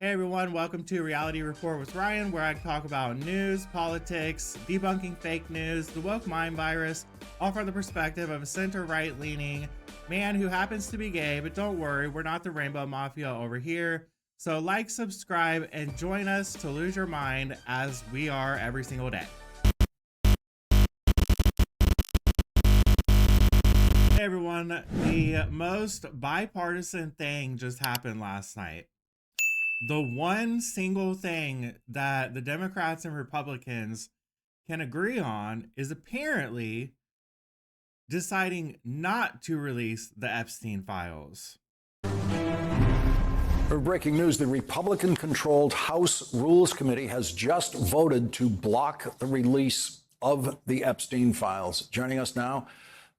Hey everyone, welcome to Reality Report with Ryan, where I talk about news, politics, debunking fake news, the woke mind virus, all from the perspective of a center-right leaning man who happens to be gay, but don't worry, we're not the Rainbow Mafia over here. So like, subscribe, and join us to lose your mind as we are every single day. Hey everyone, the most bipartisan thing just happened last night. The one single thing that the Democrats and Republicans can agree on is apparently deciding not to release the Epstein files. For breaking news, the Republican-controlled House Rules Committee has just voted to block the release of the Epstein files. Joining us now,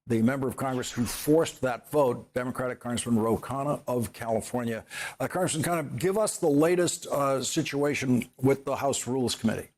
the member of Congress who forced that vote, Democratic Congressman Ro Khanna of California. Congressman Khanna, give us the latest situation with the House Rules Committee.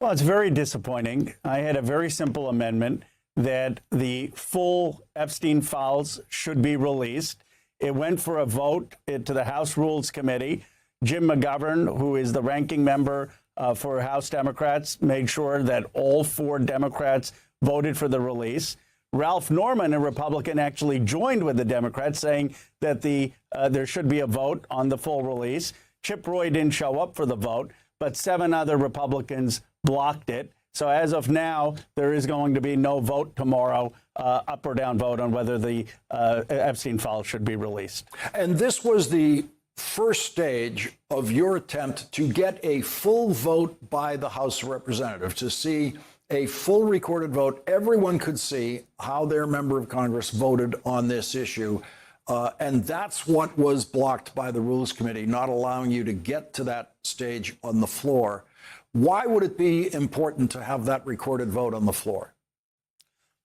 Well, it's very disappointing. I had a very simple amendment that the full Epstein files should be released. It went for a vote to the House Rules Committee. Jim McGovern, who is the ranking member for House Democrats, made sure that all 4 Democrats voted for the release. Ralph Norman, a Republican, actually joined with the Democrats, saying that there should be a vote on the full release. Chip Roy didn't show up for the vote, but 7 other Republicans blocked it. So as of now, there is going to be no vote tomorrow, up or down vote on whether the Epstein files should be released. And this was the first stage of your attempt to get a full vote by the House of Representatives, to see a full recorded vote. Everyone could see how their member of Congress voted on this issue. And that's what was blocked by the Rules Committee, not allowing you to get to that stage on the floor. Why would it be important to have that recorded vote on the floor?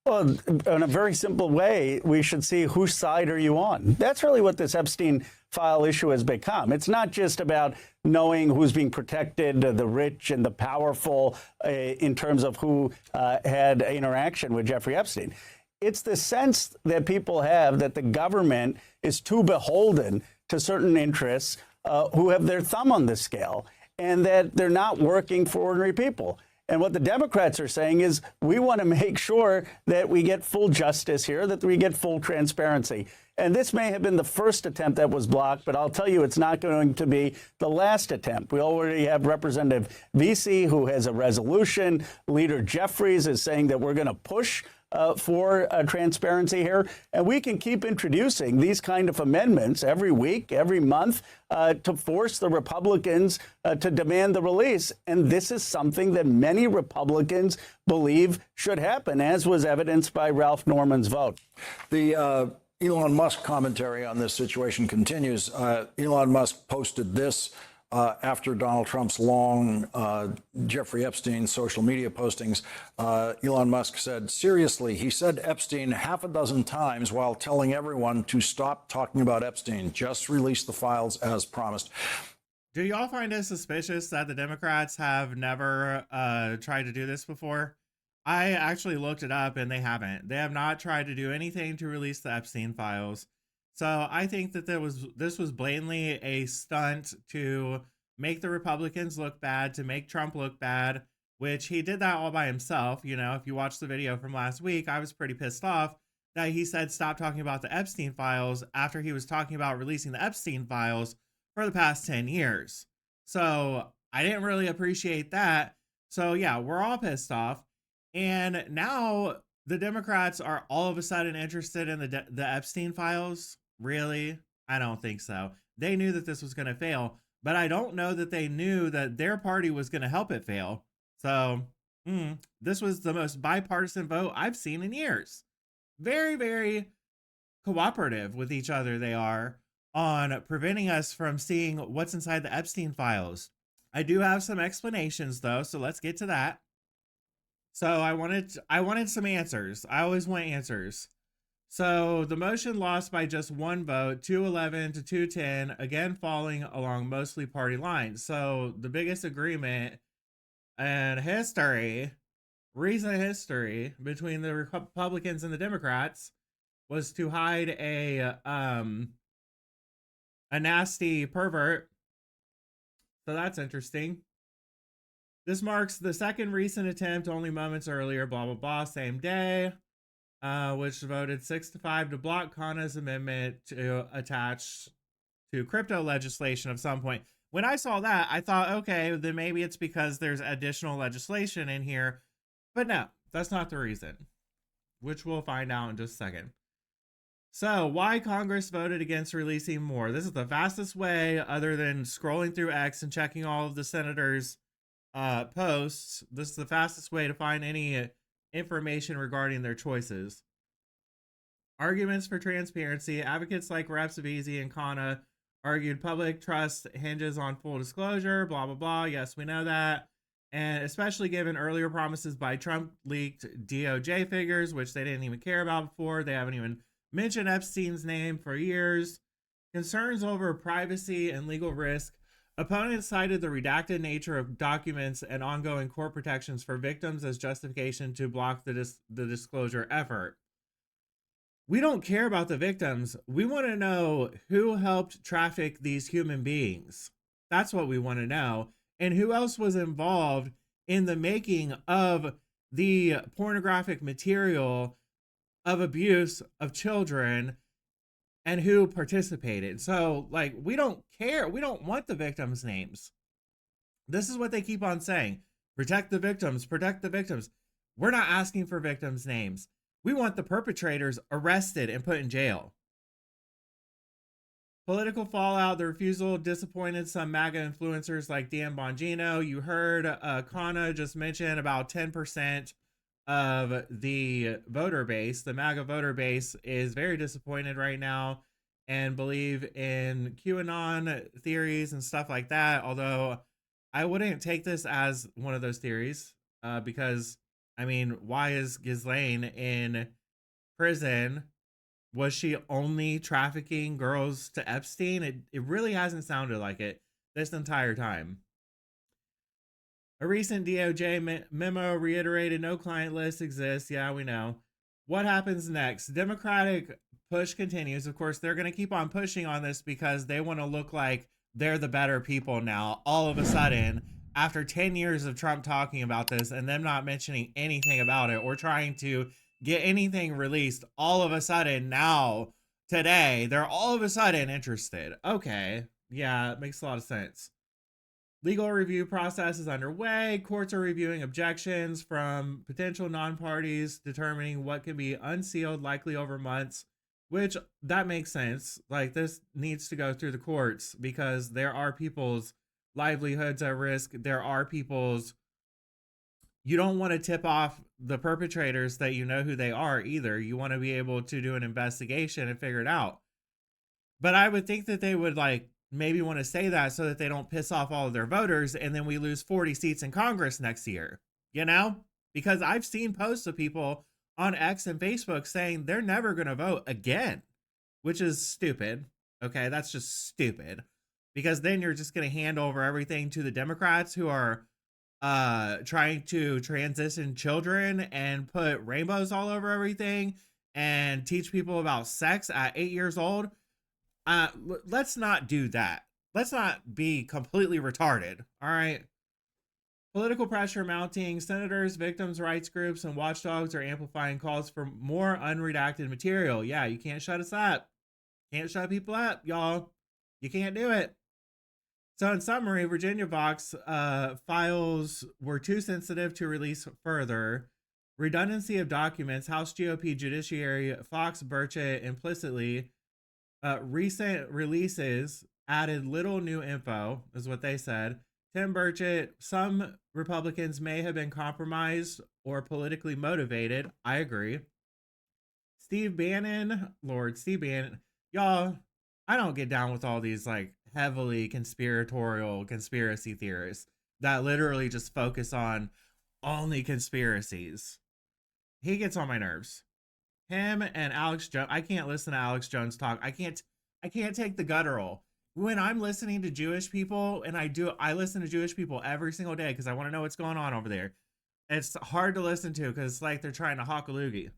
Well, in a very simple way, we should see whose side are you on. That's really what this Epstein file issue has become. It's not just about knowing who's being protected, the rich and the powerful, in terms of who had interaction with Jeffrey Epstein. It's the sense that people have that the government is too beholden to certain interests who have their thumb on the scale, and that they're not working for ordinary people. And what the Democrats are saying is we want to make sure that we get full justice here, that we get full transparency. And this may have been the first attempt that was blocked, but I'll tell you, it's not going to be the last attempt. We already have Representative Vesey, who has a resolution. Leader Jeffries is saying that we're going to push for transparency here. And we can keep introducing these kind of amendments every week, every month, to force the Republicans to demand the release. And this is something that many Republicans believe should happen, as was evidenced by Ralph Norman's vote. The Elon Musk commentary on this situation continues. Elon Musk posted this after Donald Trump's long Jeffrey Epstein social media postings. Elon Musk said, seriously, he said Epstein half a dozen times while telling everyone to stop talking about Epstein. Just release the files as promised. Do y'all find it suspicious that the Democrats have never tried to do this before? I actually looked it up and they haven't. They have not tried to do anything to release the Epstein files. So I think that this was blatantly a stunt to make the Republicans look bad, to make Trump look bad, which he did that all by himself. You know, if you watch the video from last week, I was pretty pissed off that he said stop talking about the Epstein files after he was talking about releasing the Epstein files for the past 10 years. So I didn't really appreciate that. So yeah, we're all pissed off. And now the Democrats are all of a sudden interested in the Epstein files. Really? I don't think so. They knew that this was going to fail, but I don't know that they knew that their party was going to help it fail. So this was the most bipartisan vote I've seen in years. Very, very cooperative with each other they are on preventing us from seeing what's inside the Epstein files. I do have some explanations though, so let's get to that. So I wanted some answers. I always want answers. So the motion lost by just one vote, 211 to 210, again falling along mostly party lines. So the biggest agreement in history, recent history, between the Republicans and the Democrats was to hide a nasty pervert So that's interesting. This marks the second recent attempt, only moments earlier, blah, blah, blah, same day, which voted 6-5 to block Khanna's amendment to attach to crypto legislation of some point. When I saw that, I thought, okay, then maybe it's because there's additional legislation in here. But no, that's not the reason, which we'll find out in just a second. So, why Congress voted against releasing more? This is the fastest way, other than scrolling through X and checking all of the senators' posts. This is the fastest way to find any information regarding their choices. Arguments for transparency. Advocates like Reps Beasy and Khanna argued public trust hinges on full disclosure, blah, blah, blah. Yes, we know that. And especially given earlier promises by Trump leaked DOJ figures, which they didn't even care about before. They haven't even mentioned Epstein's name for years. Concerns over privacy and legal risk. Opponents cited the redacted nature of documents and ongoing court protections for victims as justification to block the disclosure effort. We don't care about the victims. We want to know who helped traffic these human beings. That's what we want to know. And who else was involved in the making of the pornographic material of abuse of children and who participated. So, like, we don't care. We don't want the victims' names. This is what they keep on saying. Protect the victims. Protect the victims. We're not asking for victims' names. We want the perpetrators arrested and put in jail. Political fallout. The refusal disappointed some MAGA influencers like Dan Bongino. You heard Khanna just mention about 10% of the voter base. The MAGA voter base is very disappointed right now and believe in QAnon theories and stuff like that. Although I wouldn't take this as one of those theories because, I mean, why is Ghislaine in prison? Was she only trafficking girls to Epstein? It really hasn't sounded like it this entire time. A recent DOJ memo reiterated no client list exists. Yeah, we know. What happens next? Democratic push continues. Of course, they're going to keep on pushing on this because they want to look like they're the better people now. All of a sudden, after 10 years of Trump talking about this and them not mentioning anything about it or trying to get anything released, all of a sudden now, today, they're all of a sudden interested. Okay. Yeah, it makes a lot of sense. Legal review process is underway. Courts are reviewing objections from potential non-parties, determining what can be unsealed, likely over months, which that makes sense. Like, this needs to go through the courts because there are people's livelihoods at risk. There are people's, you don't want to tip off the perpetrators that you know who they are either. You want to be able to do an investigation and figure it out. But I would think that they would like maybe want to say that so that they don't piss off all of their voters and then we lose 40 seats in Congress next year, you know? Because I've seen posts of people on X and Facebook saying they're never going to vote again, which is stupid. Okay, that's just stupid. Because then you're just going to hand over everything to the Democrats who are trying to transition children and put rainbows all over everything and teach people about sex at 8 years old. Let's not do that. Let's not be completely retarded. All right. Political pressure mounting. Senators, victims' rights groups, and watchdogs are amplifying calls for more unredacted material. Yeah, you can't shut us up. Can't shut people up, y'all. You can't do it. So in summary, Virginia Vox files were too sensitive to release further. Redundancy of documents. House GOP Judiciary Fox Burchett implicitly. Recent releases added little new info, is what they said. Tim Burchett, some Republicans may have been compromised or politically motivated. I agree. Steve Bannon, Lord Steve Bannon, y'all, I don't get down with all these like heavily conspiracy theorists that literally just focus on only conspiracies. He gets on my nerves. Him and Alex Jones. I can't listen to Alex Jones talk. I can't take the guttural. When I'm listening to Jewish people, and I listen to Jewish people every single day because I want to know what's going on over there. It's hard to listen to because it's like they're trying to hawk a loogie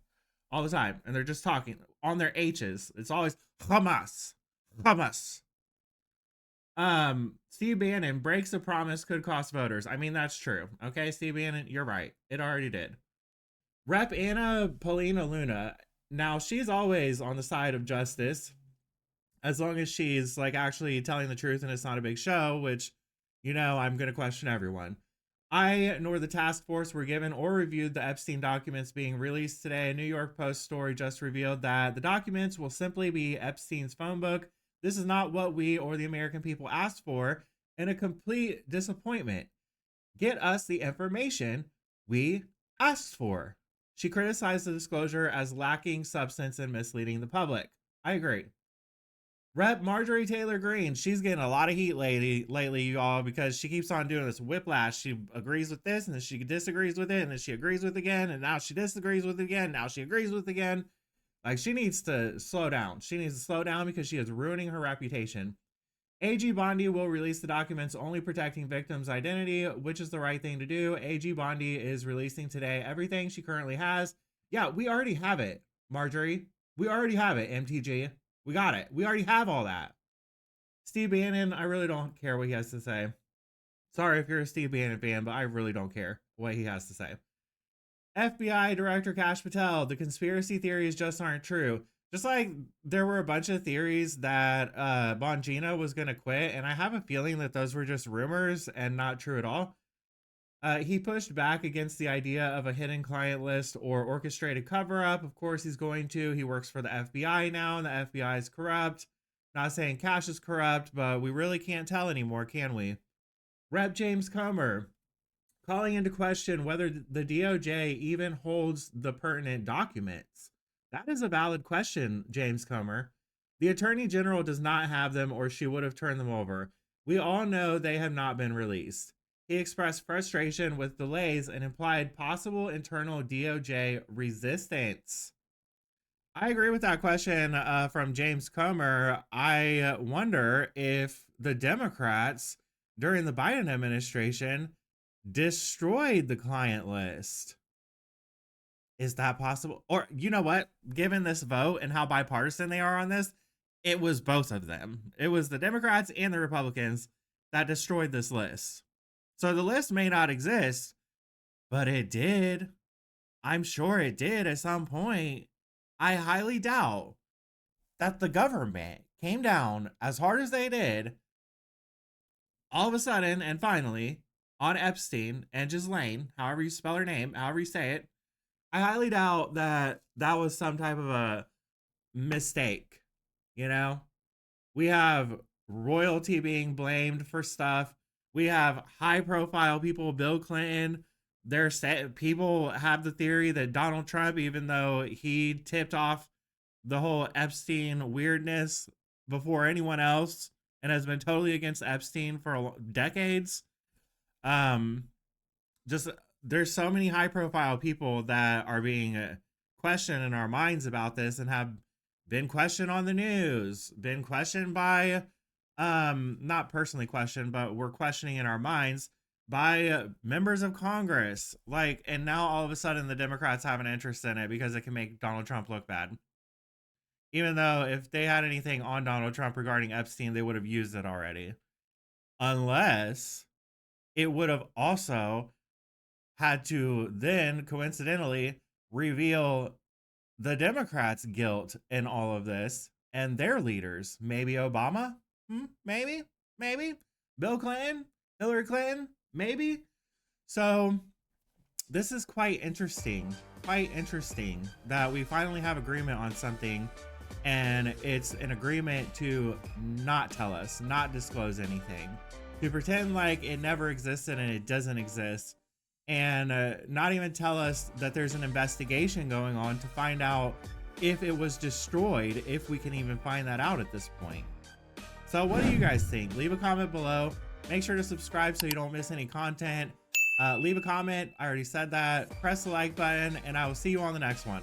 all the time, and they're just talking on their H's. It's always Hamas, Hamas. Steve Bannon breaks a promise could cost voters. I mean, that's true. Okay, Steve Bannon, you're right. It already did. Rep Anna Paulina Luna. Now, she's always on the side of justice as long as she's like actually telling the truth and it's not a big show, which, you know, I'm going to question everyone. I nor the task force were given or reviewed the Epstein documents being released today. A New York Post story just revealed that the documents will simply be Epstein's phone book. This is not what we or the American people asked for, and a complete disappointment. Get us the information we asked for. She criticized the disclosure as lacking substance and misleading the public. I agree. Rep Marjorie Taylor Greene, she's getting a lot of heat lately, y'all, because she keeps on doing this whiplash. She agrees with this, and then she disagrees with it, and then she agrees with it again, and now she disagrees with it again, now she agrees with it again. Like, she needs to slow down. She needs to slow down because she is ruining her reputation. AG Bondi will release the documents only protecting victims' identity, which is the right thing to do. AG Bondi is releasing today everything she currently has. Yeah, we already have it, Marjorie. We already have it, MTG. We got it. We already have all that. Steve Bannon, I really don't care what he has to say. Sorry if you're a Steve Bannon fan, but I really don't care what he has to say. FBI Director Kash Patel, the conspiracy theories just aren't true. Just like there were a bunch of theories that Bongino was going to quit, and I have a feeling that those were just rumors and not true at all. He pushed back against the idea of a hidden client list or orchestrated cover-up. Of course, he's going to. He works for the FBI now, and the FBI is corrupt. Not saying Kash is corrupt, but we really can't tell anymore, can we? Rep James Comer, calling into question whether the DOJ even holds the pertinent documents. That is a valid question, James Comer. The Attorney General does not have them, or she would have turned them over. We all know they have not been released. He expressed frustration with delays and implied possible internal DOJ resistance. I agree with that question from James Comer. I wonder if the Democrats during the Biden administration destroyed the client list. Is that possible? Or, you know what? Given this vote and how bipartisan they are on this, it was both of them. It was the Democrats and the Republicans that destroyed this list. So the list may not exist, but it did. I'm sure it did at some point. I highly doubt that the government came down as hard as they did all of a sudden and finally on Epstein and Ghislaine, however you spell her name, however you say it. I highly doubt that that was some type of a mistake. You know, we have royalty being blamed for stuff. We have high profile people, Bill Clinton. People have the theory that Donald Trump, even though he tipped off the whole Epstein weirdness before anyone else and has been totally against Epstein for decades. Just there's so many high profile people that are being questioned in our minds about this and have been questioned on the news, been questioned by not personally questioned, but we're questioning in our minds by members of Congress. Like, and now all of a sudden the Democrats have an interest in it because it can make Donald Trump look bad. Even though if they had anything on Donald Trump regarding Epstein, they would have used it already. Unless it would have also had to then coincidentally reveal the Democrats' guilt in all of this and their leaders. Maybe Obama? Maybe Bill Clinton, Hillary Clinton, maybe. So this is quite interesting that we finally have agreement on something, and it's an agreement to not tell us, not disclose anything, to pretend like it never existed and it doesn't exist, and not even tell us that there's an investigation going on to find out if it was destroyed, if we can even find that out at this point. So what do you guys think? Leave a comment below. Make sure to subscribe so you don't miss any content. Leave a comment. I already said that. Press the like button, and I will see you on the next one.